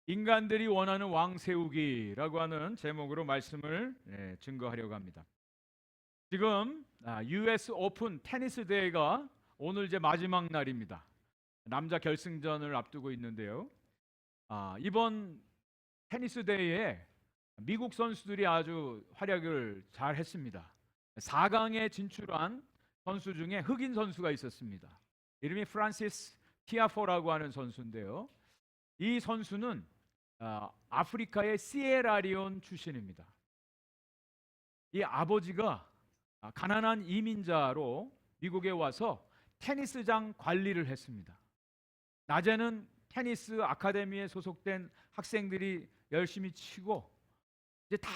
인간들이 원하는 왕 세우기라고 하는 제목으로 말씀을 증거하려고 합니다. 지금 US 오픈 테니스 대회가 오늘 이제 마지막 날입니다. 남자 결승전을 앞두고 있는데요. 이번 테니스 대회에 미국 선수들이 아주 활약을 잘 했습니다. 4강에 진출한 선수 중에 흑인 선수가 있었습니다. 이름이 프란시스 티아포라고 하는 선수인데요. 이 선수는 아프리카의 시에라리온 출신입니다. 이 아버지가 가난한 이민자로 미국에 와서 테니스장 관리를 했습니다. 낮에는 테니스 아카데미에 소속된 학생들이 열심히 치고 이제 다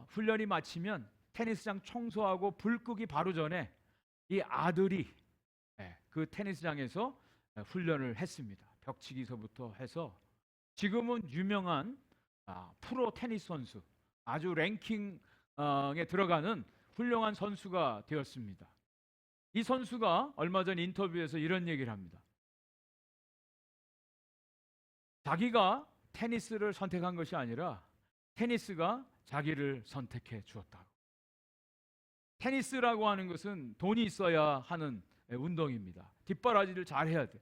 훈련이 마치면 테니스장 청소하고 불 끄기 바로 전에 이 아들이 그 테니스장에서 훈련을 했습니다. 벽치기서부터 해서 지금은 유명한 프로 테니스 선수, 아주 랭킹에 들어가는 훌륭한 선수가 되었습니다. 이 선수가 얼마 전 인터뷰에서 이런 얘기를 합니다. 자기가 테니스를 선택한 것이 아니라 테니스가 자기를 선택해 주었다고. 테니스라고 하는 것은 돈이 있어야 하는 운동입니다. 뒷바라지를 잘 해야 돼.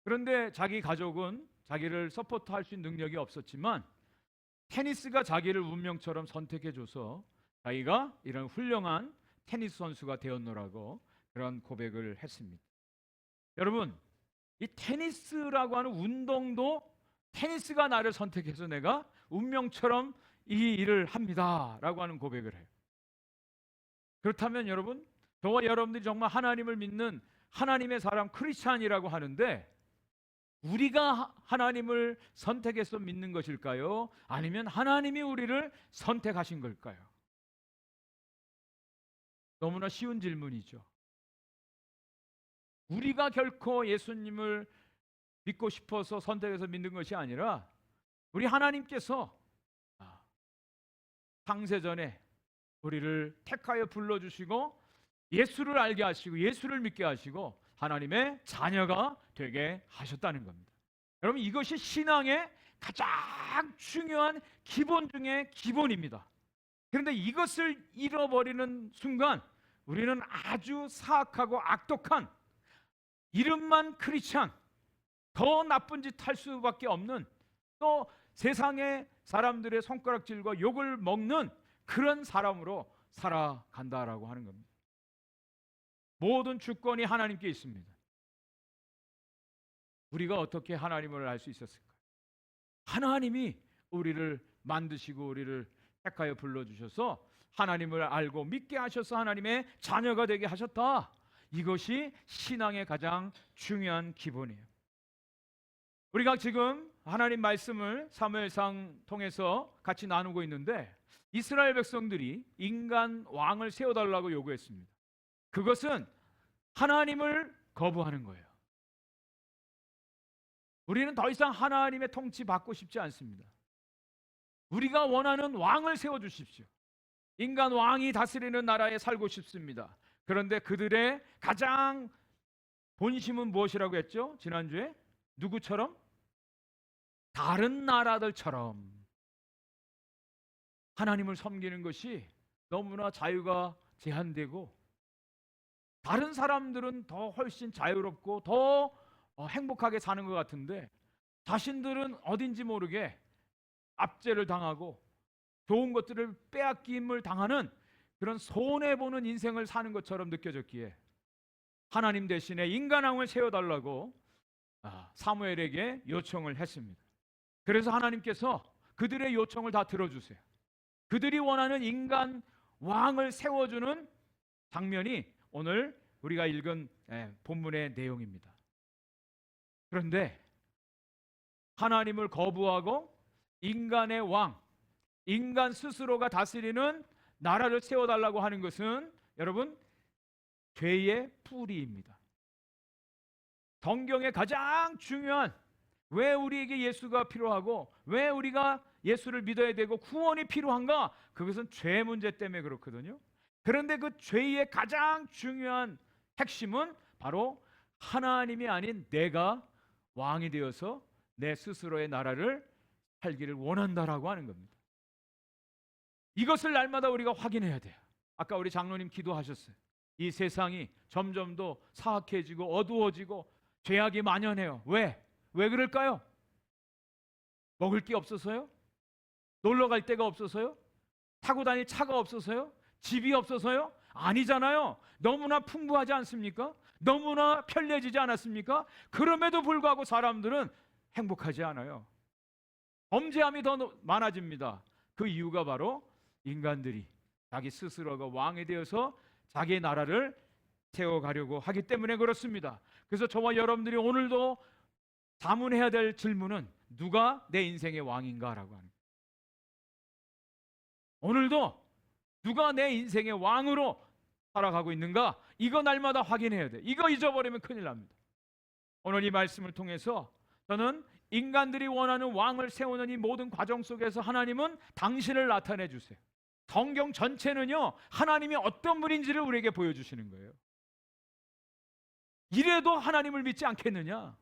그런데 자기 가족은 자기를 서포트할 수 있는 능력이 없었지만 테니스가 자기를 운명처럼 선택해줘서 자기가 이런 훌륭한 테니스 선수가 되었노라고 그런 고백을 했습니다. 여러분, 이 테니스라고 하는 운동도 테니스가 나를 선택해서 내가 운명처럼 이 일을 합니다 라고 하는 고백을 해요. 그렇다면 여러분, 저와 여러분들이 정말 하나님을 믿는 하나님의 사람 크리스찬이라고 하는데 우리가 하나님을 선택해서 믿는 것일까요? 아니면 하나님이 우리를 선택하신 걸까요? 너무나 쉬운 질문이죠. 우리가 결코 예수님을 믿고 싶어서 선택해서 믿는 것이 아니라 우리 하나님께서 창세전에 우리를 택하여 불러주시고 예수를 알게 하시고 예수를 믿게 하시고 하나님의 자녀가 되게 하셨다는 겁니다. 여러분, 이것이 신앙의 가장 중요한 기본 중의 기본입니다. 그런데 이것을 잃어버리는 순간 우리는 아주 사악하고 악독한 이름만 크리스찬, 더 나쁜 짓 할 수밖에 없는, 또 세상의 사람들의 손가락질과 욕을 먹는 그런 사람으로 살아간다라고 하는 겁니다. 모든 주권이 하나님께 있습니다. 우리가 어떻게 하나님을 알 수 있었을까요? 하나님이 우리를 만드시고 우리를 택하여 불러주셔서 하나님을 알고 믿게 하셔서 하나님의 자녀가 되게 하셨다. 이것이 신앙의 가장 중요한 기본이에요. 우리가 지금 하나님 말씀을 사무엘상 통해서 같이 나누고 있는데 이스라엘 백성들이 인간 왕을 세워달라고 요구했습니다. 그것은 하나님을 거부하는 거예요. 우리는 더 이상 하나님의 통치 받고 싶지 않습니다. 우리가 원하는 왕을 세워주십시오. 인간 왕이 다스리는 나라에 살고 싶습니다. 그런데 그들의 가장 본심은 무엇이라고 했죠? 지난주에 누구처럼? 다른 나라들처럼 하나님을 섬기는 것이 너무나 자유가 제한되고 다른 사람들은 더 훨씬 자유롭고 더 행복하게 사는 것 같은데 자신들은 어딘지 모르게 압제를 당하고 좋은 것들을 빼앗김을 당하는 그런 손해보는 인생을 사는 것처럼 느껴졌기에 하나님 대신에 인간왕을 세워달라고 사무엘에게 요청을 했습니다. 그래서 하나님께서 그들의 요청을 다 들어주세요. 그들이 원하는 인간 왕을 세워주는 장면이 오늘 우리가 읽은 본문의 내용입니다. 그런데 하나님을 거부하고 인간의 왕, 인간 스스로가 다스리는 나라를 세워달라고 하는 것은 여러분 죄의 뿌리입니다. 성경의 가장 중요한, 왜 우리에게 예수가 필요하고 왜 우리가 예수를 믿어야 되고 구원이 필요한가? 그것은 죄 문제 때문에 그렇거든요. 그런데 그 죄의 가장 중요한 핵심은 바로 하나님이 아닌 내가 왕이 되어서 내 스스로의 나라를 살기를 원한다라고 하는 겁니다. 이것을 날마다 우리가 확인해야 돼요. 아까 우리 장로님 기도하셨어요. 이 세상이 점점 더 사악해지고 어두워지고 죄악이 만연해요. 왜? 왜 그럴까요? 먹을 게 없어서요? 놀러 갈 데가 없어서요? 타고 다닐 차가 없어서요? 집이 없어서요? 아니잖아요. 너무나 풍부하지 않습니까? 너무나 편리해지지 않았습니까? 그럼에도 불구하고 사람들은 행복하지 않아요. 범죄함이 더 많아집니다. 그 이유가 바로 인간들이 자기 스스로가 왕이 되어서 자기의 나라를 세워가려고 하기 때문에 그렇습니다. 그래서 저와 여러분들이 오늘도 자문해야 될 질문은 누가 내 인생의 왕인가라고 하는 거예요. 오늘도 누가 내 인생의 왕으로 살아가고 있는가? 이거 날마다 확인해야 돼. 이거 잊어버리면 큰일 납니다. 오늘 이 말씀을 통해서 저는 인간들이 원하는 왕을 세우는 이 모든 과정 속에서 하나님은 당신을 나타내 주세요. 성경 전체는요, 하나님이 어떤 분인지를 우리에게 보여주시는 거예요. 이래도 하나님을 믿지 않겠느냐?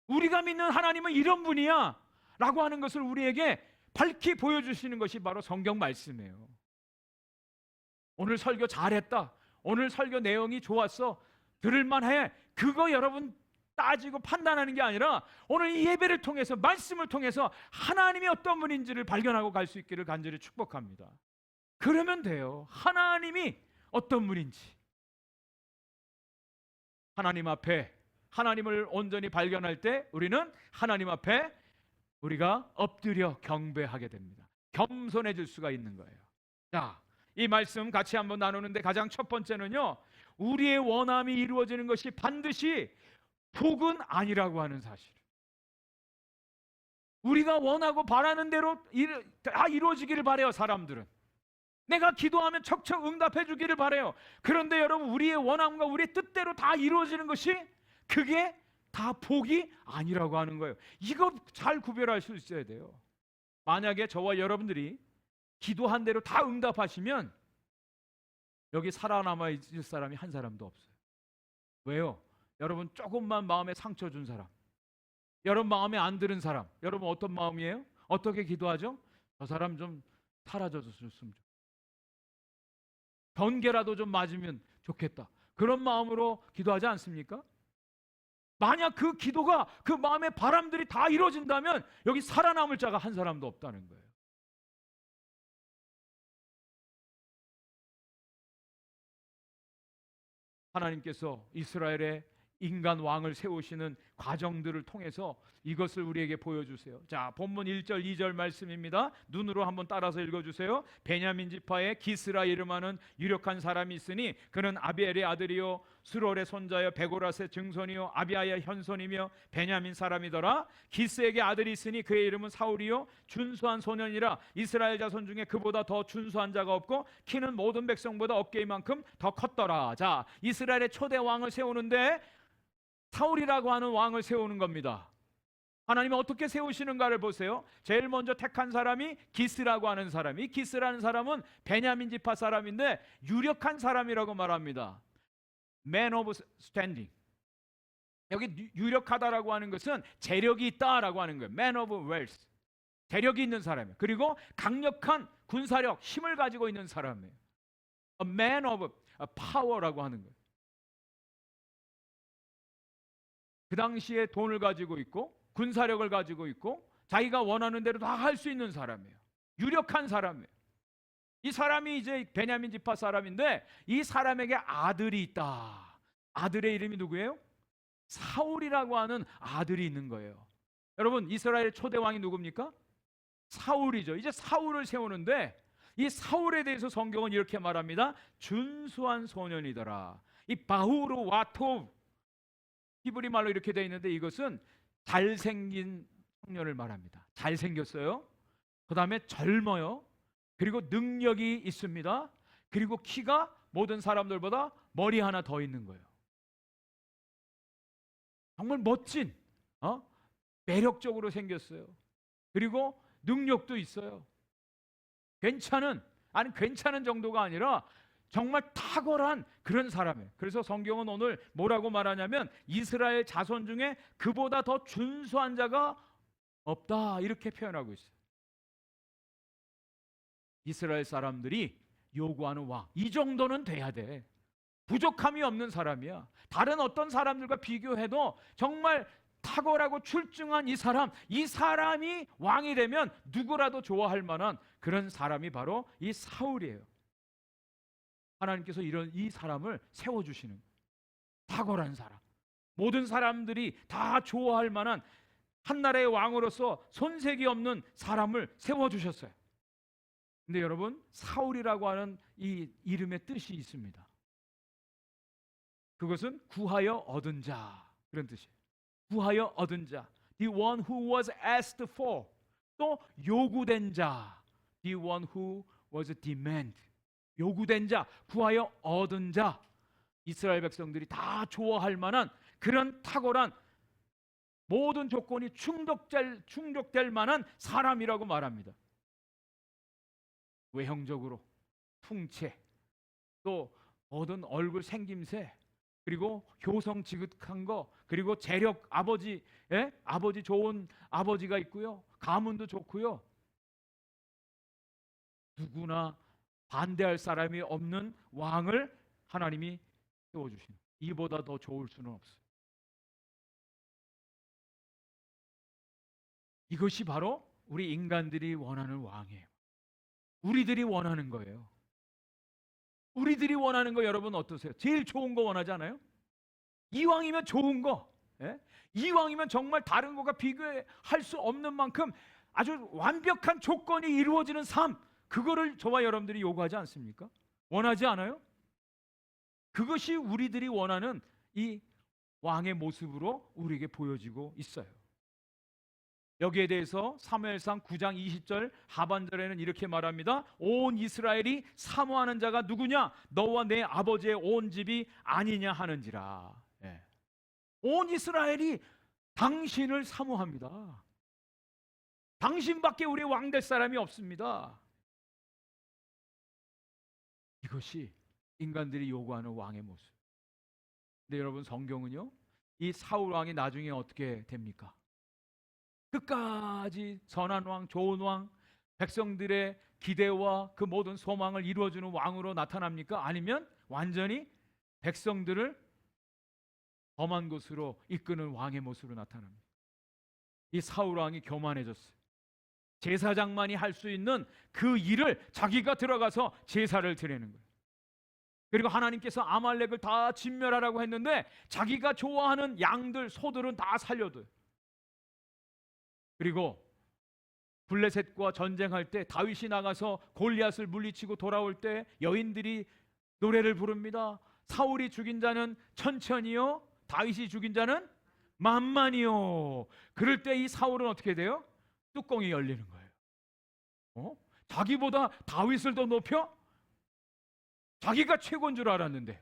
우리가 믿는 하나님은 이런 분이야 라고 하는 것을 우리에게 밝히 보여주시는 것이 바로 성경 말씀이에요. 오늘 설교 잘했다, 오늘 설교 내용이 좋았어, 들을만해, 그거 여러분 따지고 판단하는 게 아니라 오늘 이 예배를 통해서, 말씀을 통해서 하나님이 어떤 분인지를 발견하고 갈 수 있기를 간절히 축복합니다. 그러면 돼요. 하나님이 어떤 분인지, 하나님 앞에 하나님을 온전히 발견할 때 우리는 하나님 앞에 우리가 엎드려 경배하게 됩니다. 겸손해질 수가 있는 거예요. 자, 이 말씀 같이 한번 나누는데 가장 첫 번째는요, 우리의 원함이 이루어지는 것이 반드시 복은 아니라고 하는 사실. 우리가 원하고 바라는 대로 다 이루어지기를 바래요. 사람들은 내가 기도하면 척척 응답해 주기를 바래요. 그런데 여러분, 우리의 원함과 우리의 뜻대로 다 이루어지는 것이 그게 다 복이 아니라고 하는 거예요. 이거 잘 구별할 수 있어야 돼요. 만약에 저와 여러분들이 기도한 대로 다 응답하시면 여기 살아남아 있을 사람이 한 사람도 없어요. 왜요? 여러분, 조금만 마음에 상처 준 사람, 여러분 마음에 안 드는 사람, 여러분 어떤 마음이에요? 어떻게 기도하죠? 저 사람 좀 사라져줬으면 좋겠다, 번개라도 좀 맞으면 좋겠다, 그런 마음으로 기도하지 않습니까? 만약 그 기도가, 그 마음의 바람들이 다 이루어진다면 여기 살아남을 자가 한 사람도 없다는 거예요. 하나님께서 이스라엘의 인간 왕을 세우시는 과정들을 통해서 이것을 우리에게 보여주세요. 자, 본문 1절 2절 말씀입니다. 눈으로 한번 따라서 읽어주세요. 베냐민 지파에 기스라 이름하는 유력한 사람이 있으니 그는 아비엘의 아들이요 수롤의 손자여 베고라스의 증손이요 아비아의 현손이며 베냐민 사람이더라. 기스에게 아들이 있으니 그의 이름은 사울이요 준수한 소년이라. 이스라엘 자손 중에 그보다 더 준수한 자가 없고 키는 모든 백성보다 어깨이만큼 더 컸더라. 자, 이스라엘의 초대 왕을 세우는데 사울이라고 하는 왕을 세우는 겁니다. 하나님은 어떻게 세우시는가를 보세요. 제일 먼저 택한 사람이 기스라고 하는 사람. 이 기스라는 사람은 베냐민 지파 사람인데 유력한 사람이라고 말합니다. Man of standing. 여기 유력하다라고 하는 것은 재력이 있다라고 하는 거예요. Man of wealth. 재력이 있는 사람이에요. 그리고 강력한 군사력, 힘을 가지고 있는 사람이에요. A man of power라고 하는 거예요. 그 당시에 돈을 가지고 있고 군사력을 가지고 있고 자기가 원하는 대로 다 할 수 있는 사람이에요. 유력한 사람이에요. 이 사람이 이제 베냐민 지파 사람인데 이 사람에게 아들이 있다. 아들의 이름이 누구예요? 사울이라고 하는 아들이 있는 거예요. 여러분, 이스라엘 초대 왕이 누굽니까? 사울이죠. 이제 사울을 세우는데 이 사울에 대해서 성경은 이렇게 말합니다. 준수한 소년이더라. 이 바후르 와토, 히브리 말로 이렇게 되어 있는데 이것은 잘생긴 청년을 말합니다. 잘생겼어요. 그 다음에 젊어요. 그리고 능력이 있습니다. 그리고 키가 모든 사람들보다 머리 하나 더 있는 거예요. 정말 멋진, 매력적으로 생겼어요. 그리고 능력도 있어요. 괜찮은 정도가 아니라 정말 탁월한 그런 사람이에요. 그래서 성경은 오늘 뭐라고 말하냐면 이스라엘 자손 중에 그보다 더 준수한 자가 없다 이렇게 표현하고 있어요. 이스라엘 사람들이 요구하는 왕, 이 정도는 돼야 돼. 부족함이 없는 사람이야. 다른 어떤 사람들과 비교해도 정말 탁월하고 출중한 이 사람이 왕이 되면 누구라도 좋아할 만한 그런 사람이 바로 이 사울이에요. 하나님께서 이 사람을 세워주시는 탁월한 사람, 모든 사람들이 다 좋아할 만한 한 나라의 왕으로서 손색이 없는 사람을 세워주셨어요. 근데 여러분, 사울이라고 하는 이 이름의 뜻이 있습니다. 그것은 구하여 얻은 자, 그런 뜻이에요. 구하여 얻은 자, the one who was asked for. 또 요구된 자, the one who was demanded. 요구된 자, 구하여 얻은 자. 이스라엘 백성들이 다 좋아할 만한 그런 탁월한 모든 조건이 충족될 만한 사람이라고 말합니다. 외형적으로 풍채, 또 모든 얼굴 생김새, 그리고 효성 지긋한 거, 그리고 재력, 아버지 좋은 아버지가 있고요, 가문도 좋고요, 누구나 반대할 사람이 없는 왕을 하나님이 세워주시는, 이보다 더 좋을 수는 없어요. 이것이 바로 우리 인간들이 원하는 왕이에요. 우리들이 원하는 거예요. 우리들이 원하는 거 여러분 어떠세요? 제일 좋은 거 원하지 않아요? 이왕이면 좋은 거, 이왕이면 정말 다른 거가 비교할 수 없는 만큼 아주 완벽한 조건이 이루어지는 삶, 그거를 저와 여러분들이 요구하지 않습니까? 원하지 않아요? 그것이 우리들이 원하는 이 왕의 모습으로 우리에게 보여지고 있어요. 여기에 대해서 사무엘상 9장 20절 하반절에는 이렇게 말합니다. 온 이스라엘이 사모하는 자가 누구냐? 너와 내 아버지의 온 집이 아니냐 하는지라. 온 이스라엘이 당신을 사모합니다. 당신밖에 우리 왕 될 사람이 없습니다. 이것이 인간들이 요구하는 왕의 모습. 근데 여러분, 성경은요, 이 사울 왕이 나중에 어떻게 됩니까? 끝까지 선한 왕, 좋은 왕, 백성들의 기대와 그 모든 소망을 이루어주는 왕으로 나타납니까? 아니면 완전히 백성들을 험한 곳으로 이끄는 왕의 모습으로 나타납니다. 이 사울 왕이 교만해졌어요. 제사장만이 할 수 있는 그 일을 자기가 들어가서 제사를 드리는 거예요. 그리고 하나님께서 아말렉을 다 진멸하라고 했는데 자기가 좋아하는 양들, 소들은 다 살려둬요. 그리고 블레셋과 전쟁할 때 다윗이 나가서 골리앗을 물리치고 돌아올 때 여인들이 노래를 부릅니다. 사울이 죽인 자는 천천히요, 다윗이 죽인 자는 만만히요. 그럴 때 이 사울은 어떻게 돼요? 뚜껑이 열리는 거예요. 자기보다 다윗을 더 높여? 자기가 최고인 줄 알았는데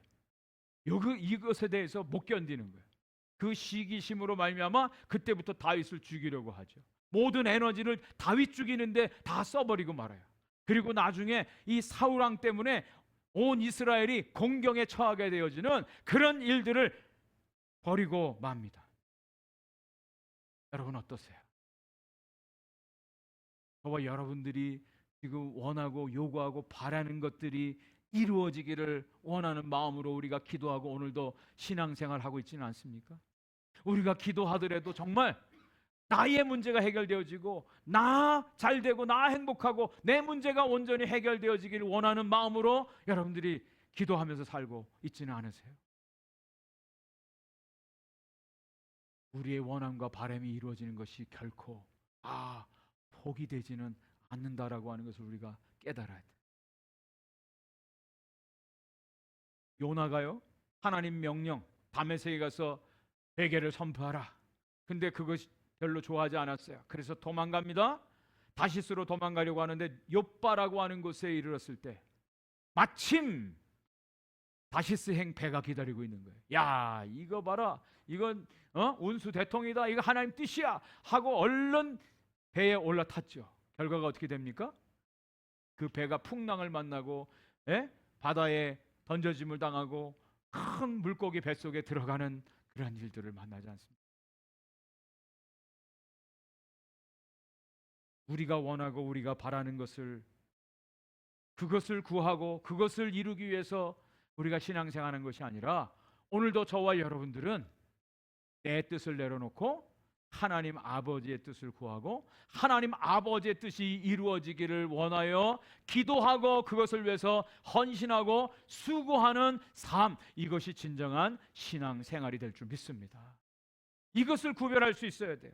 이것에 대해서 못 견디는 거예요. 그 시기심으로 말미암아 그때부터 다윗을 죽이려고 하죠. 모든 에너지를 다윗 죽이는데 다 써버리고 말아요. 그리고 나중에 이 사울 왕 때문에 온 이스라엘이 공경에 처하게 되어지는 그런 일들을 버리고 맙니다. 여러분 어떠세요? 저와 여러분들이 지금 원하고 요구하고 바라는 것들이 이루어지기를 원하는 마음으로 우리가 기도하고 오늘도 신앙생활하고 있지는 않습니까? 우리가 기도하더라도 정말 나의 문제가 해결되어지고 나 잘되고 나 행복하고 내 문제가 온전히 해결되어지기를 원하는 마음으로 여러분들이 기도하면서 살고 있지는 않으세요? 우리의 원함과 바람이 이루어지는 것이 결코 복이 되지는 않는다라고 하는 것을 우리가 깨달아야 돼요. 요나가요, 하나님 명령 다메섹에 가서 회개를 선포하라. 근데 그것이 별로 좋아하지 않았어요. 그래서 도망갑니다. 다시스로 도망가려고 하는데 욥바라고 하는 곳에 이르렀을 때 마침 다시스행 배가 기다리고 있는 거예요. 야, 이거 봐라, 이건 운수 대통이다, 이거 하나님 뜻이야 하고 얼른 배에 올라탔죠. 결과가 어떻게 됩니까? 그 배가 풍랑을 만나고 바다에 던져짐을 당하고 큰 물고기 뱃속에 들어가는 그런 일들을 만나지 않습니다. 우리가 원하고 우리가 바라는 것을, 그것을 구하고 그것을 이루기 위해서 우리가 신앙생활하는 것이 아니라, 오늘도 저와 여러분들은 내 뜻을 내려놓고 하나님 아버지의 뜻을 구하고 하나님 아버지의 뜻이 이루어지기를 원하여 기도하고 그것을 위해서 헌신하고 수고하는 삶, 이것이 진정한 신앙생활이 될 줄 믿습니다. 이것을 구별할 수 있어야 돼요.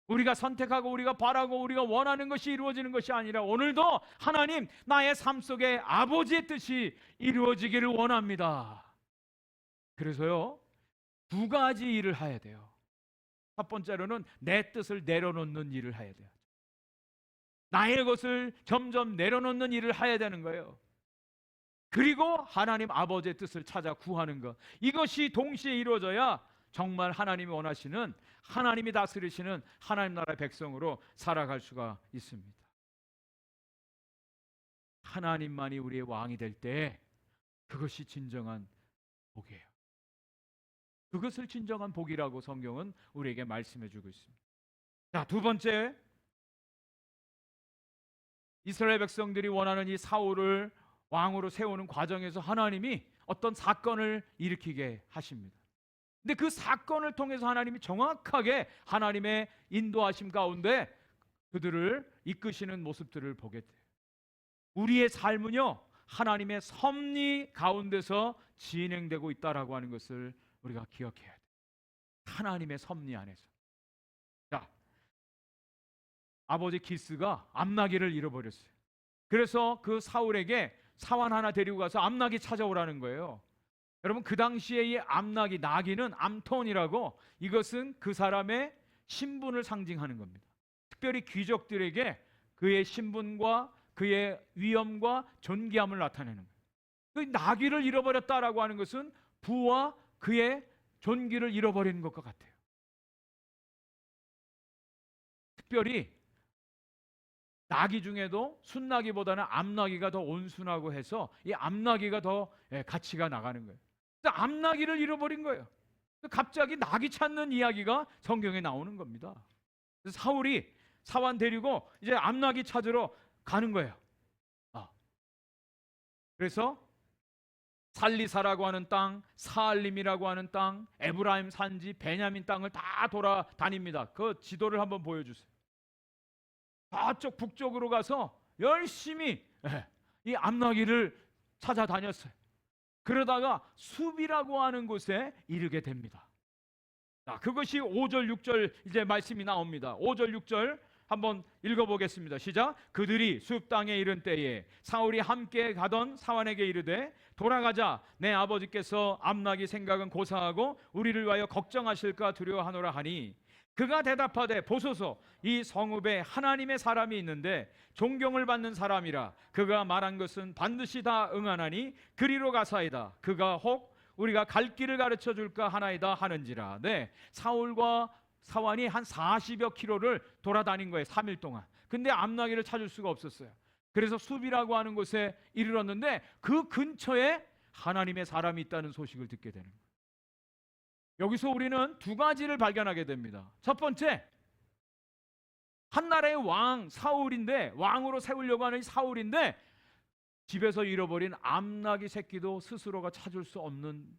우리가 선택하고 우리가 바라고 우리가 원하는 것이 이루어지는 것이 아니라, 오늘도 하나님, 나의 삶 속에 아버지의 뜻이 이루어지기를 원합니다. 그래서요, 두 가지 일을 해야 돼요. 첫 번째로는 내 뜻을 내려놓는 일을 해야 돼요. 나의 것을 점점 내려놓는 일을 해야 되는 거예요. 그리고 하나님 아버지의 뜻을 찾아 구하는 것, 이것이 동시에 이루어져야 정말 하나님이 원하시는, 하나님이 다스리시는 하나님 나라의 백성으로 살아갈 수가 있습니다. 하나님만이 우리의 왕이 될 때 그것이 진정한 복이에요. 그것을 진정한 복이라고 성경은 우리에게 말씀해 주고 있습니다. 자, 두 번째, 이스라엘 백성들이 원하는 이 사울을 왕으로 세우는 과정에서 하나님이 어떤 사건을 일으키게 하십니다. 근데 그 사건을 통해서 하나님이 정확하게 하나님의 인도하심 가운데 그들을 이끄시는 모습들을 보게 돼요. 우리의 삶은요, 하나님의 섭리 가운데서 진행되고 있다라고 하는 것을 우리가 기억해야 돼요. 하나님의 섭리 안에서. 자, 아버지 기스가 암나기를 잃어버렸어요. 그래서 그 사울에게 사환 하나 데리고 가서 암나기 찾아오라는 거예요. 여러분, 그 당시에 이 암나기, 나기는 암톤이라고, 이것은 그 사람의 신분을 상징하는 겁니다. 특별히 귀족들에게 그의 신분과 그의 위엄과 존귀함을 나타내는 거예요. 그 나귀를 잃어버렸다라고 하는 것은 부와 그의 존귀를 잃어버리는 것과 같아요. 특별히 나귀 중에도 순나귀보다는 암나귀가 더 온순하고 해서 이 암나귀가 더 가치가 나가는 거예요. 암나귀를 잃어버린 거예요. 갑자기 나귀 찾는 이야기가 성경에 나오는 겁니다. 그래서 사울이 사환 데리고 이제 암나귀 찾으러 가는 거예요. 그래서 살리사라고 하는 땅, 사알림이라고 하는 땅, 에브라임 산지, 베냐민 땅을 다 돌아다닙니다. 그 지도를 한번 보여주세요. 저쪽 북쪽으로 가서 열심히 이 암나귀를 찾아다녔어요. 그러다가 숲이라고 하는 곳에 이르게 됩니다. 자, 그것이 5절 6절 이제 말씀이 나옵니다. 5절 6절 한번 읽어보겠습니다. 시작. 그들이 숲 땅에 이른 때에 사울이 함께 가던 사환에게 이르되 돌아가자, 내 아버지께서 암나귀 생각은 고사하고 우리를 위하여 걱정하실까 두려워하노라 하니, 그가 대답하되 보소서, 이 성읍에 하나님의 사람이 있는데 존경을 받는 사람이라 그가 말한 것은 반드시 다 응하나니 그리로 가사이다. 그가 혹 우리가 갈 길을 가르쳐 줄까 하나이다 하는지라. 네, 사울과 사환이 한 40여 킬로를 돌아다닌 거예요. 3일 동안. 근데 암나귀를 찾을 수가 없었어요. 그래서 숲이라고 하는 곳에 이르렀는데 그 근처에 하나님의 사람이 있다는 소식을 듣게 되는 거예요. 여기서 우리는 두 가지를 발견하게 됩니다. 첫 번째, 한 나라의 왕 사울인데, 왕으로 세우려고 하는 사울인데 집에서 잃어버린 암나귀 새끼도 스스로가 찾을 수 없는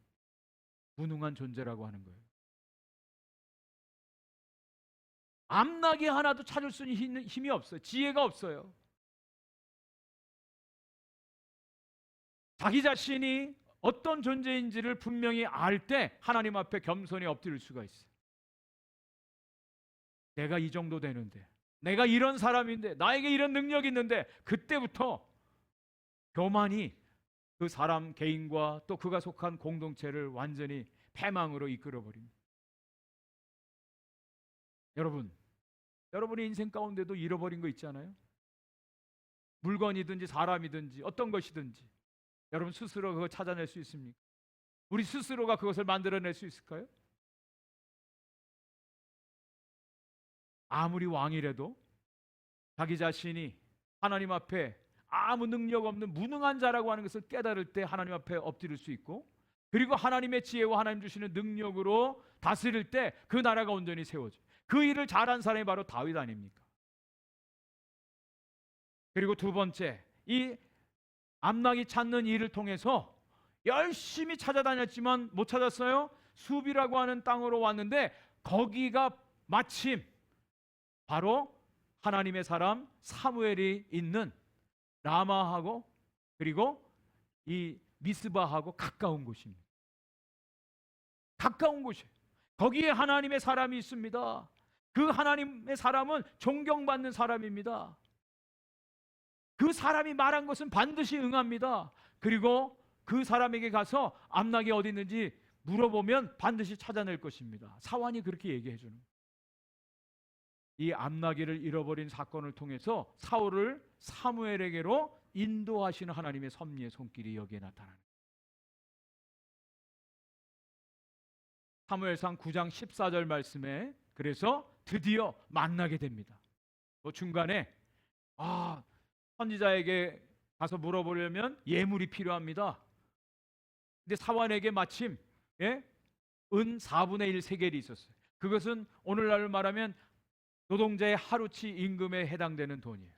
무능한 존재라고 하는 거예요. 암나귀 하나도 찾을 수 있는 힘이 없어요. 지혜가 없어요. 자기 자신이 어떤 존재인지를 분명히 알 때 하나님 앞에 겸손히 엎드릴 수가 있어요. 내가 이 정도 되는데, 내가 이런 사람인데, 나에게 이런 능력이 있는데, 그때부터 교만이 그 사람 개인과 또 그가 속한 공동체를 완전히 패망으로 이끌어버립니다. 여러분의 인생 가운데도 잃어버린 거 있잖아요. 물건이든지 사람이든지 어떤 것이든지 여러분 스스로 그거 찾아낼 수 있습니까? 우리 스스로가 그것을 만들어낼 수 있을까요? 아무리 왕이라도 자기 자신이 하나님 앞에 아무 능력 없는 무능한 자라고 하는 것을 깨달을 때 하나님 앞에 엎드릴 수 있고, 그리고 하나님의 지혜와 하나님 주시는 능력으로 다스릴 때 그 나라가 온전히 세워져요. 그 일을 잘한 사람이 바로 다윗 아닙니까? 그리고 두 번째, 이 암낙이 찾는 일을 통해서 열심히 찾아다녔지만 못 찾았어요. 수비라고 하는 땅으로 왔는데 거기가 마침 바로 하나님의 사람 사무엘이 있는 라마하고 그리고 이 미스바하고 가까운 곳입니다. 가까운 곳이에요. 거기에 하나님의 사람이 있습니다. 그 하나님의 사람은 존경받는 사람입니다. 그 사람이 말한 것은 반드시 응합니다. 그리고 그 사람에게 가서 암낙이 어디 있는지 물어보면 반드시 찾아낼 것입니다. 사환이 그렇게 얘기해 주는 거예요. 이 암낙이를 잃어버린 사건을 통해서 사울을 사무엘에게로 인도하시는 하나님의 섭리의 손길이 여기에 나타나는 거예요. 사무엘상 9장 14절 말씀에 그래서 드디어 만나게 됩니다. 중간에 선지자에게 가서 물어보려면 예물이 필요합니다. 근데 사환에게 마침 은 4분의 1 세겔이 있었어요. 그것은 오늘날로 말하면 노동자의 하루치 임금에 해당되는 돈이에요.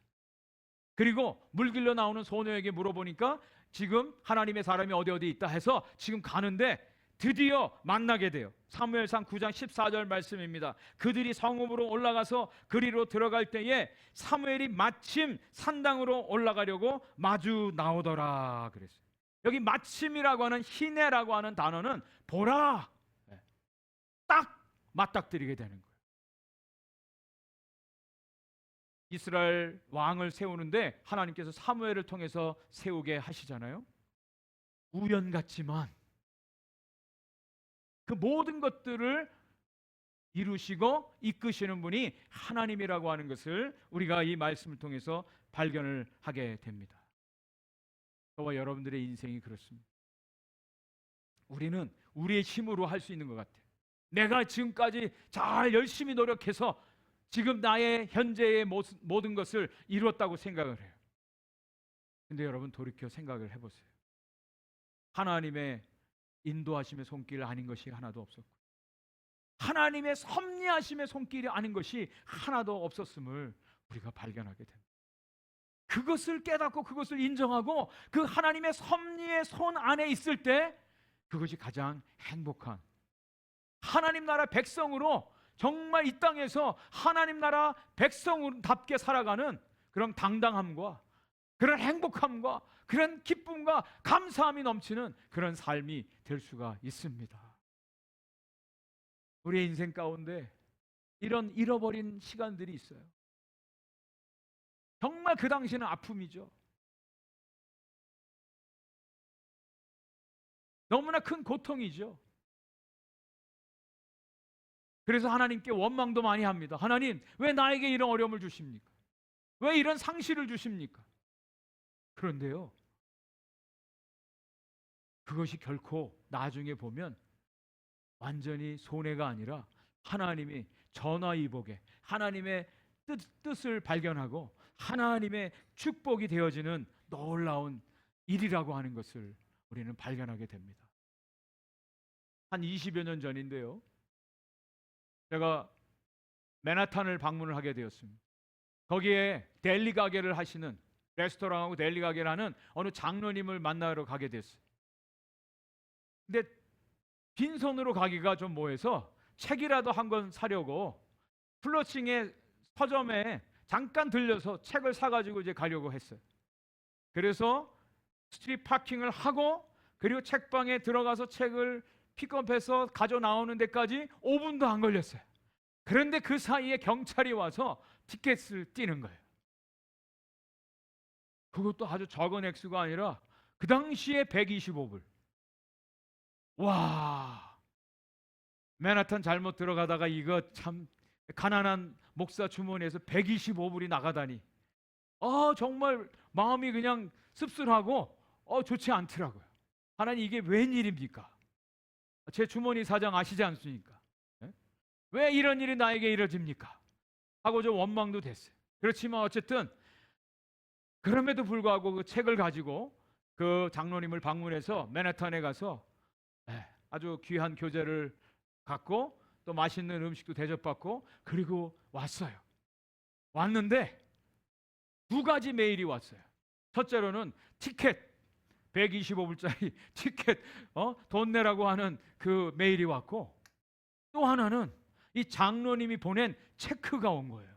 그리고 물길로 나오는 소녀에게 물어보니까 지금 하나님의 사람이 어디 있다 해서 지금 가는데 드디어 만나게 돼요. 사무엘상 9장 14절 말씀입니다. 그들이 성읍으로 올라가서 그리로 들어갈 때에 사무엘이 마침 산당으로 올라가려고 마주 나오더라 그랬어요. 여기 마침이라고 하는 희내라고 하는 단어는 보라, 딱 맞닥뜨리게 되는 거예요. 이스라엘 왕을 세우는데 하나님께서 사무엘을 통해서 세우게 하시잖아요. 우연 같지만 그 모든 것들을 이루시고 이끄시는 분이 하나님이라고 하는 것을 우리가 이 말씀을 통해서 발견을 하게 됩니다. 저와 여러분들의 인생이 그렇습니다. 우리는 우리의 힘으로 할 수 있는 것 같아요. 내가 지금까지 잘 열심히 노력해서 지금 나의 현재의 모든 것을 이루었다고 생각을 해요. 근데 여러분 돌이켜 생각을 해보세요. 하나님의 인도하심의 손길 아닌 것이 하나도 없었고 하나님의 섭리하심의 손길이 아닌 것이 하나도 없었음을 우리가 발견하게 됩니다. 그것을 깨닫고 그것을 인정하고 그 하나님의 섭리의 손 안에 있을 때 그것이 가장 행복한 하나님 나라 백성으로 정말 이 땅에서 하나님 나라 백성답게 살아가는 그런 당당함과 그런 행복함과 그런 기쁨과 감사함이 넘치는 그런 삶이 될 수가 있습니다. 우리의 인생 가운데 이런 잃어버린 시간들이 있어요. 정말 그 당시에는 아픔이죠. 너무나 큰 고통이죠. 그래서 하나님께 원망도 많이 합니다. 하나님, 왜 나에게 이런 어려움을 주십니까? 왜 이런 상실을 주십니까? 그런데요, 그것이 결코 나중에 보면 완전히 손해가 아니라 하나님이 전화위복에 하나님의 뜻을 발견하고 하나님의 축복이 되어지는 놀라운 일이라고 하는 것을 우리는 발견하게 됩니다. 한 20여 년 전인데요, 제가 맨하탄을 방문을 하게 되었습니다. 거기에 델리 가게를 하시는 레스토랑하고 델리 가게를 하는 어느 장로님을 만나러 가게 됐어요. 근데 빈손으로 가기가 좀 뭐해서 책이라도 한 권 사려고 플러싱의 서점에 잠깐 들려서 책을 사가지고 이제 가려고 했어요. 그래서 스트릿 파킹을 하고 그리고 책방에 들어가서 책을 픽업해서 가져 나오는 데까지 5분도 안 걸렸어요. 그런데 그 사이에 경찰이 와서 티켓을 띄는 거예요. 그것도 아주 적은 액수가 아니라 그 당시에 125불. 와, 맨하탄 잘못 들어가다가 이거 참 가난한 목사 주머니에서 125불이 나가다니 정말 마음이 그냥 씁쓸하고 좋지 않더라고요. 하나님, 이게 웬일입니까? 제 주머니 사정 아시지 않습니까? 왜 이런 일이 나에게 이뤄집니까? 하고 좀 원망도 됐어요. 그렇지만 어쨌든 그럼에도 불구하고 그 책을 가지고 그 장로님을 방문해서 맨해튼에 가서 아주 귀한 교재를 갖고 또 맛있는 음식도 대접받고 그리고 왔어요. 왔는데 두 가지 메일이 왔어요. 첫째로는 티켓 125불짜리 티켓 돈 내라고 하는 그 메일이 왔고, 또 하나는 이 장로님이 보낸 체크가 온 거예요.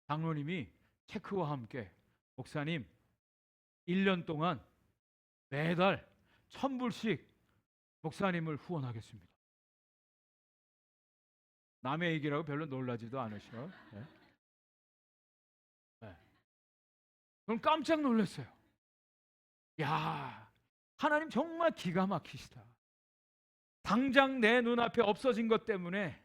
장로님이 체크와 함께 목사님 1년 동안 매달 1,000불씩 목사님을 후원하겠습니다. 남의 얘기라고 별로 놀라지도 않으셔. 네. 네. 그럼 깜짝 놀랐어요. 야, 하나님 정말 기가 막히시다. 당장 내 눈앞에 없어진 것 때문에,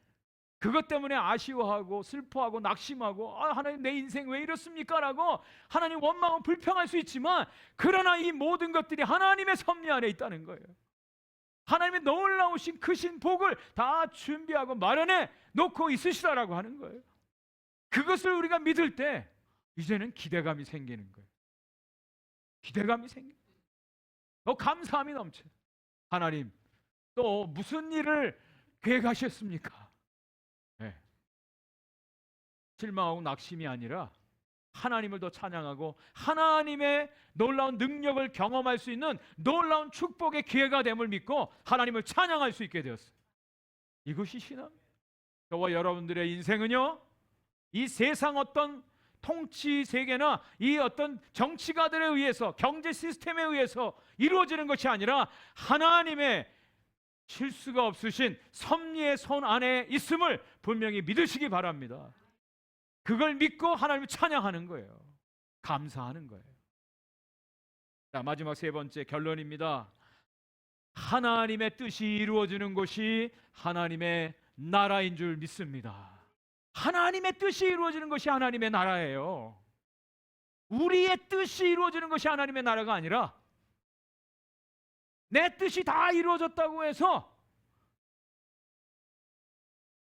그것 때문에 아쉬워하고 슬퍼하고 낙심하고 하나님 내 인생 왜 이렇습니까? 라고 하나님 원망하고 불평할 수 있지만, 그러나 이 모든 것들이 하나님의 섭리 안에 있다는 거예요. 하나님의 놀라우신 크신 복을 다 준비하고 마련해 놓고 있으시다라고 하는 거예요. 그것을 우리가 믿을 때 이제는 기대감이 생기는 거예요. 기대감이 생겨요. 더 감사함이 넘쳐요. 하나님 또 무슨 일을 계획하셨습니까? 네. 실망하고 낙심이 아니라 하나님을 더 찬양하고 하나님의 놀라운 능력을 경험할 수 있는 놀라운 축복의 기회가 됨을 믿고 하나님을 찬양할 수 있게 되었어요. 이것이 신앙. 저와 여러분들의 인생은요, 이 세상 어떤 통치 세계나 이 어떤 정치가들에 의해서, 경제 시스템에 의해서 이루어지는 것이 아니라 하나님의 실수가 없으신 섭리의 손 안에 있음을 분명히 믿으시기 바랍니다. 그걸 믿고 하나님을 찬양하는 거예요. 감사하는 거예요. 자, 마지막 세 번째 결론입니다. 하나님의 뜻이 이루어지는 곳이 하나님의 나라인 줄 믿습니다. 하나님의 뜻이 이루어지는 것이 하나님의 나라예요. 우리의 뜻이 이루어지는 것이 하나님의 나라가 아니라, 내 뜻이 다 이루어졌다고 해서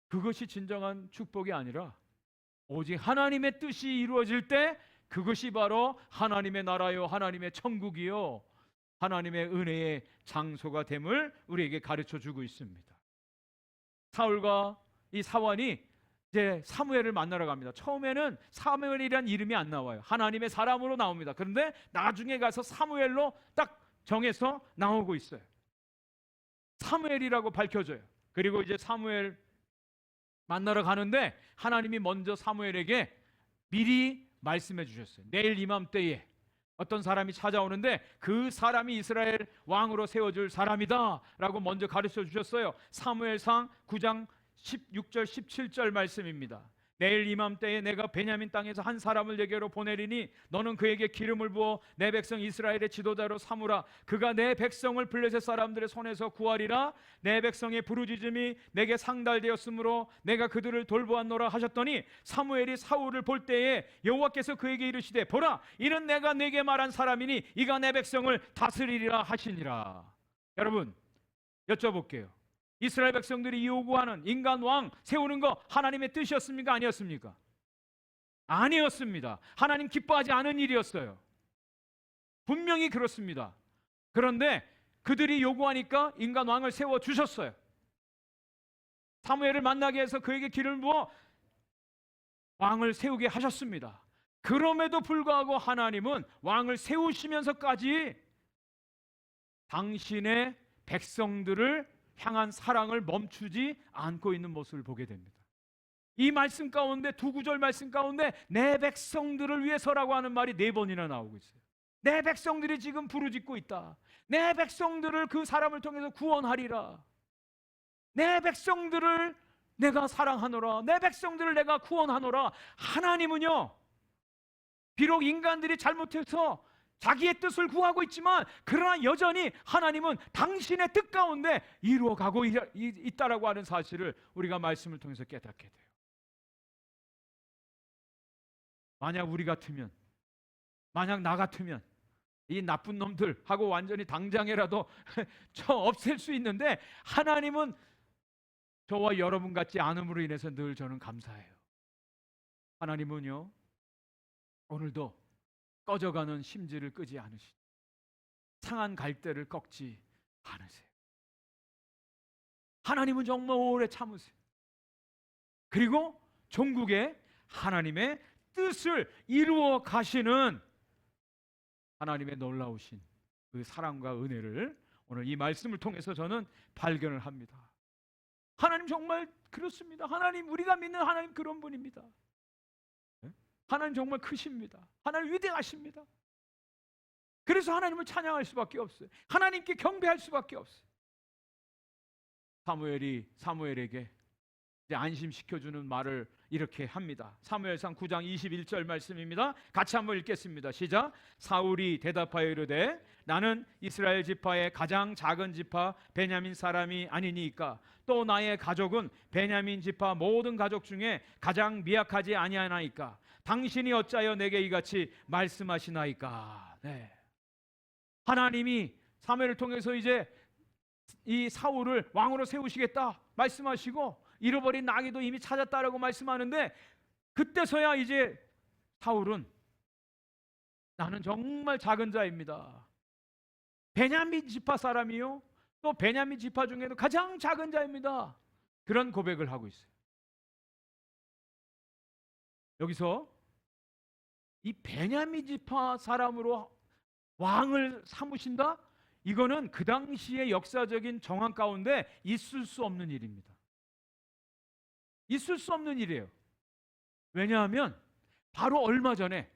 그것이 진정한 축복이 아니라, 오직 하나님의 뜻이 이루어질 때 그것이 바로 하나님의 나라요, 하나님의 천국이요, 하나님의 은혜의 장소가 됨을 우리에게 가르쳐 주고 있습니다. 사울과 이 사환이 이제 사무엘을 만나러 갑니다. 처음에는 사무엘이란 이름이 안 나와요. 하나님의 사람으로 나옵니다. 그런데 나중에 가서 사무엘로 딱 정해서 나오고 있어요. 사무엘이라고 밝혀져요. 그리고 이제 사무엘 만나러 가는데 하나님이 먼저 사무엘에게 미리 말씀해 주셨어요. 내일 이맘때에 어떤 사람이 찾아오는데 그 사람이 이스라엘 왕으로 세워줄 사람이다 라고 먼저 가르쳐 주셨어요. 사무엘상 9장 16절 17절 말씀입니다. 내일 이맘때에 내가 베냐민 땅에서 한 사람을 내게로 보내리니 너는 그에게 기름을 부어 내 백성 이스라엘의 지도자로 삼으라. 그가 내 백성을 블레셋 사람들의 손에서 구하리라. 내 백성의 부르짖음이 내게 상달되었으므로 내가 그들을 돌보았노라 하셨더니, 사무엘이 사울을 볼 때에 여호와께서 그에게 이르시되 보라, 이는 내가 네게 말한 사람이니 이가 내 백성을 다스리리라 하시니라. 여러분 여쭤볼게요. 이스라엘 백성들이 요구하는 인간 왕 세우는 거 하나님의 뜻이었습니까? 아니었습니까? 아니었습니다. 하나님 기뻐하지 않은 일이었어요. 분명히 그렇습니다. 그런데 그들이 요구하니까 인간 왕을 세워주셨어요. 사무엘을 만나게 해서 그에게 기름을 부어 왕을 세우게 하셨습니다. 그럼에도 불구하고 하나님은 왕을 세우시면서까지 당신의 백성들을 향한 사랑을 멈추지 않고 있는 모습을 보게 됩니다. 이 말씀 가운데, 두 구절 말씀 가운데 내 백성들을 위해서라고 하는 말이 4번이나 나오고 있어요. 내 백성들이 지금 부르짖고 있다. 내 백성들을 그 사람을 통해서 구원하리라. 내 백성들을 내가 사랑하노라. 내 백성들을 내가 구원하노라. 하나님은요, 비록 인간들이 잘못해서 자기의 뜻을 구하고 있지만, 그러나 여전히 하나님은 당신의 뜻 가운데 이루어가고 있다라고 하는 사실을 우리가 말씀을 통해서 깨닫게 돼요. 만약 우리 같으면, 만약 나 같으면 이 나쁜 놈들하고 완전히 당장에라도 저 없앨 수 있는데, 하나님은 저와 여러분 같지 않음으로 인해서 늘 저는 감사해요. 하나님은요, 오늘도 꺼져가는 심지를 끄지 않으시고 상한 갈대를 꺾지 않으세요. 하나님은 정말 오래 참으세요. 그리고 종국에 하나님의 뜻을 이루어 가시는 하나님의 놀라우신 그 사랑과 은혜를 오늘 이 말씀을 통해서 저는 발견을 합니다. 하나님 정말 그렇습니다. 하나님, 우리가 믿는 하나님 그런 분입니다. 하나님 정말 크십니다. 하나님 위대하십니다. 그래서 하나님을 찬양할 수밖에 없어요. 하나님께 경배할 수밖에 없어요. 사무엘이 사무엘에게 이제 안심시켜주는 말을 이렇게 합니다. 사무엘상 9장 21절 말씀입니다. 같이 한번 읽겠습니다. 시작. 사울이 대답하여 이르되 나는 이스라엘 지파의 가장 작은 지파 베냐민 사람이 아니니까 또 나의 가족은 베냐민 지파 모든 가족 중에 가장 미약하지 아니하나이까 당신이 어찌하여 내게 이같이 말씀하시나이까. 네. 하나님이 사무엘을 통해서 이제 이 사울을 왕으로 세우시겠다 말씀하시고 잃어버린 나귀도 이미 찾았다라고 말씀하는데, 그때서야 이제 사울은 나는 정말 작은 자입니다. 베냐민 지파 사람이요, 또 베냐민 지파 중에도 가장 작은 자입니다. 그런 고백을 하고 있어요. 여기서 이 베냐민 지파 사람으로 왕을 삼으신다? 이거는 그 당시의 역사적인 정황 가운데 있을 수 없는 일입니다. 있을 수 없는 일이에요. 왜냐하면 바로 얼마 전에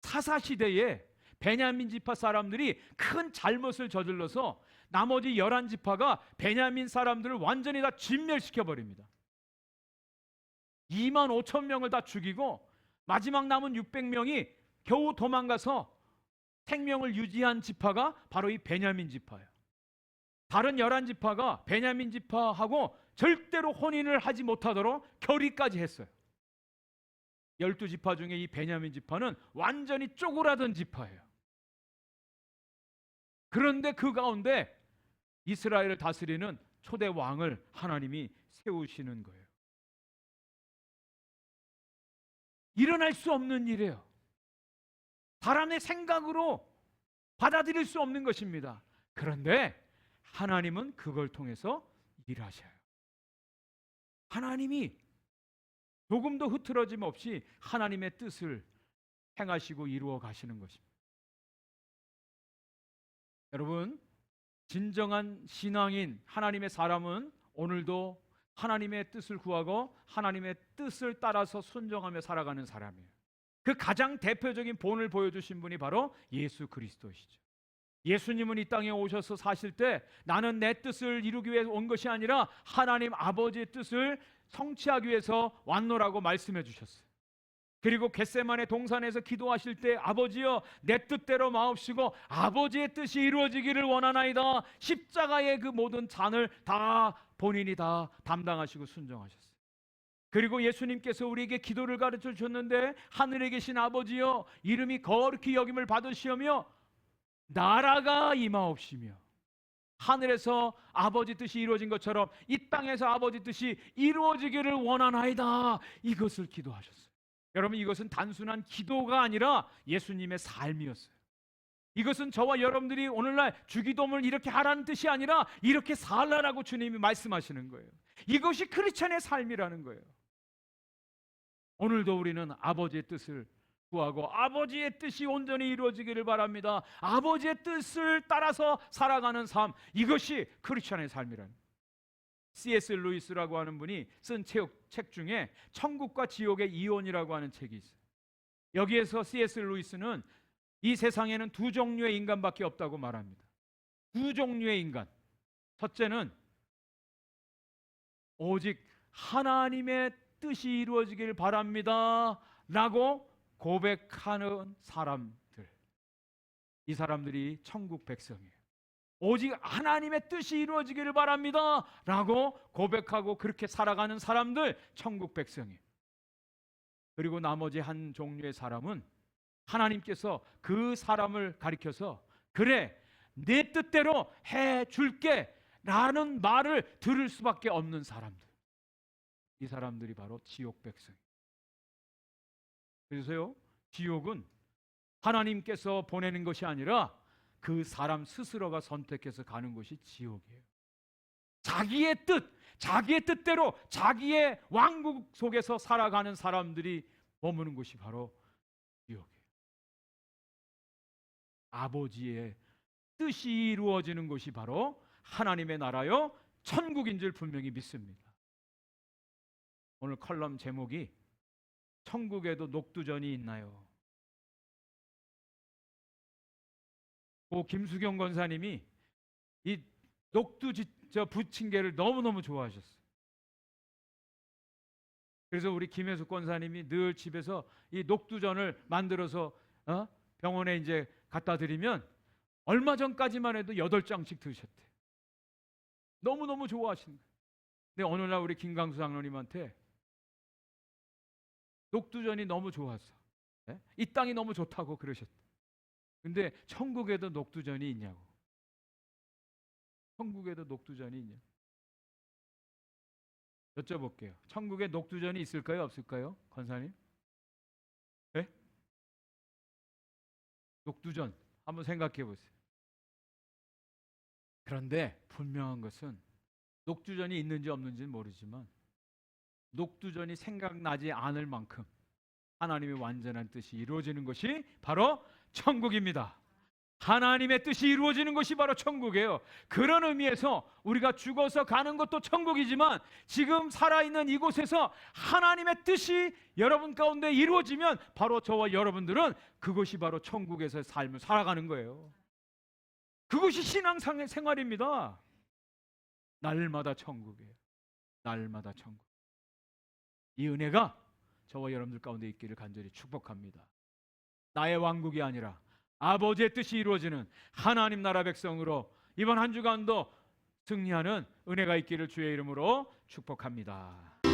사사시대에 베냐민 지파 사람들이 큰 잘못을 저질러서 나머지 11지파가 베냐민 사람들을 완전히 다 진멸시켜 버립니다. 2만 5천 명을 다 죽이고 마지막 남은 600명이 겨우 도망가서 생명을 유지한 지파가 바로 이 베냐민 지파예요. 다른 11지파가 베냐민 지파하고 절대로 혼인을 하지 못하도록 결의까지 했어요. 12지파 중에 이 베냐민 지파는 완전히 쪼그라든 지파예요. 그런데 그 가운데 이스라엘을 다스리는 초대 왕을 하나님이 세우시는 거예요. 일어날 수 없는 일이에요. 사람의 생각으로 받아들일 수 없는 것입니다. 그런데 하나님은 그걸 통해서 일하셔요. 하나님이 조금도 흐트러짐 없이 하나님의 뜻을 행하시고 이루어 가시는 것입니다. 여러분, 진정한 신앙인 하나님의 사람은 오늘도 하나님의 뜻을 구하고 하나님의 뜻을 따라서 순종하며 살아가는 사람이에요. 그 가장 대표적인 본을 보여주신 분이 바로 예수 그리스도시죠. 예수님은 이 땅에 오셔서 사실 때 나는 내 뜻을 이루기 위해 온 것이 아니라 하나님 아버지의 뜻을 성취하기 위해서 왔노라고 말씀해 주셨어요. 그리고 겟세마네 동산에서 기도하실 때 아버지여 내 뜻대로 마옵시고 아버지의 뜻이 이루어지기를 원하나이다. 십자가의 그 모든 잔을 다 본인이 다 담당하시고 순종하셨어요. 그리고 예수님께서 우리에게 기도를 가르쳐 주셨는데 하늘에 계신 아버지여 이름이 거룩히 여김을 받으시오며 나라가 임하옵시며 하늘에서 아버지 뜻이 이루어진 것처럼 이 땅에서 아버지 뜻이 이루어지기를 원하나이다. 이것을 기도하셨어요. 여러분, 이것은 단순한 기도가 아니라 예수님의 삶이었어요. 이것은 저와 여러분들이 오늘날 주기도문을 이렇게 하라는 뜻이 아니라 이렇게 살라라고 주님이 말씀하시는 거예요. 이것이 크리스천의 삶이라는 거예요. 오늘도 우리는 아버지의 뜻을 구하고 아버지의 뜻이 온전히 이루어지기를 바랍니다. 아버지의 뜻을 따라서 살아가는 삶, 이것이 크리스천의 삶이라는. C.S. 루이스라고 하는 분이 쓴 책 중에 천국과 지옥의 이혼이라고 하는 책이 있어요. 여기에서 C.S. 루이스는 이 세상에는 두 종류의 인간밖에 없다고 말합니다. 두 종류의 인간. 첫째는 오직 하나님의 뜻이 이루어지길 바랍니다 라고 고백하는 사람들, 이 사람들이 천국 백성이에요. 오직 하나님의 뜻이 이루어지기를 바랍니다 라고 고백하고 그렇게 살아가는 사람들, 천국 백성이에요. 그리고 나머지 한 종류의 사람은 하나님께서 그 사람을 가리켜서 그래 내 뜻대로 해줄게 라는 말을 들을 수밖에 없는 사람들, 이 사람들이 바로 지옥 백성이에요. 그래서요, 지옥은 하나님께서 보내는 것이 아니라 그 사람 스스로가 선택해서 가는 곳이 지옥이에요. 자기의 뜻대로 자기의 왕국 속에서 살아가는 사람들이 머무는 곳이 바로 지옥이에요. 아버지의 뜻이 이루어지는 곳이 바로 하나님의 나라요 천국인 줄 분명히 믿습니다. 오늘 컬럼 제목이 천국에도 녹두전이 있나요? 김수경 권사님이 이 부침개를 너무너무 좋아하셨어요. 그래서 우리 김혜숙 권사님이 늘 집에서 이 녹두전을 만들어서 병원에 이제 갖다 드리면 얼마 전까지만 해도 8장씩 드셨대요. 너무너무 좋아하시는 거예요. 근데 어느 날 우리 김강수 장로님한테 녹두전이 너무 좋아서 이 땅이 너무 좋다고 그러셨대요. 근데 천국에도 녹두전이 있냐고. 천국에도 녹두전이 있냐고 여쭤볼게요. 천국에 녹두전이 있을까요? 없을까요? 권사님? 네? 녹두전 한번 생각해 보세요. 그런데 분명한 것은 녹두전이 있는지 없는지는 모르지만 녹두전이 생각나지 않을 만큼 하나님의 완전한 뜻이 이루어지는 것이 바로 천국입니다. 하나님의 뜻이 이루어지는 것이 바로 천국이에요. 그런 의미에서 우리가 죽어서 가는 것도 천국이지만 지금 살아있는 이곳에서 하나님의 뜻이 여러분 가운데 이루어지면 바로 저와 여러분들은 그것이 바로 천국에서의 삶을 살아가는 거예요. 그것이 신앙생활입니다. 날마다 천국이에요. 날마다 천국. 이 은혜가 저와 여러분들 가운데 있기를 간절히 축복합니다. 나의 왕국이 아니라 아버지의 뜻이 이루어지는 하나님 나라 백성으로 이번 한 주간도 승리하는 은혜가 있기를 주의 이름으로 축복합니다.